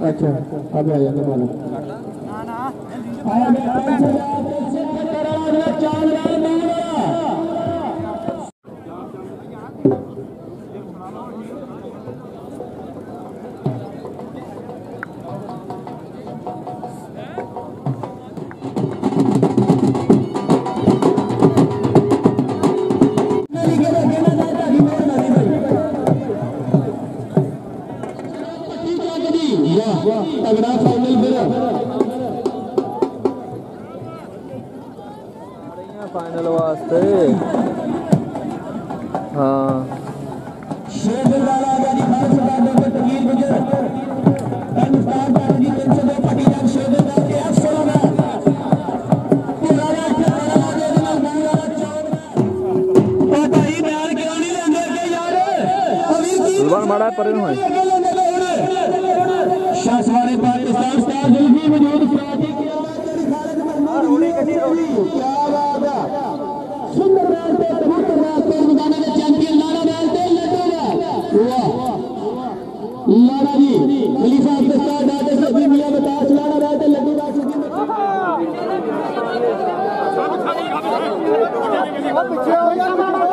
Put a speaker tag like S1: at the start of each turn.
S1: अच्छा अब आ जाता बोलो तगड़ा फाइनल फिर
S2: फाइनल वास्ते हाँ माड़ा पर
S1: शासवाड़े पाकिस्तान स्टार जुल्फी मौजूद क्या बात है सुंदर मैच पे कबूतर मैच पे मैदान में चैंपियन लाड़ा मैच पे लड्डू लाड़ा जी खलीफा के स्टार दादे से भी मियां बतास लाड़ा मैच पे लड्डू का सुधी पीछे हो गया
S2: मारने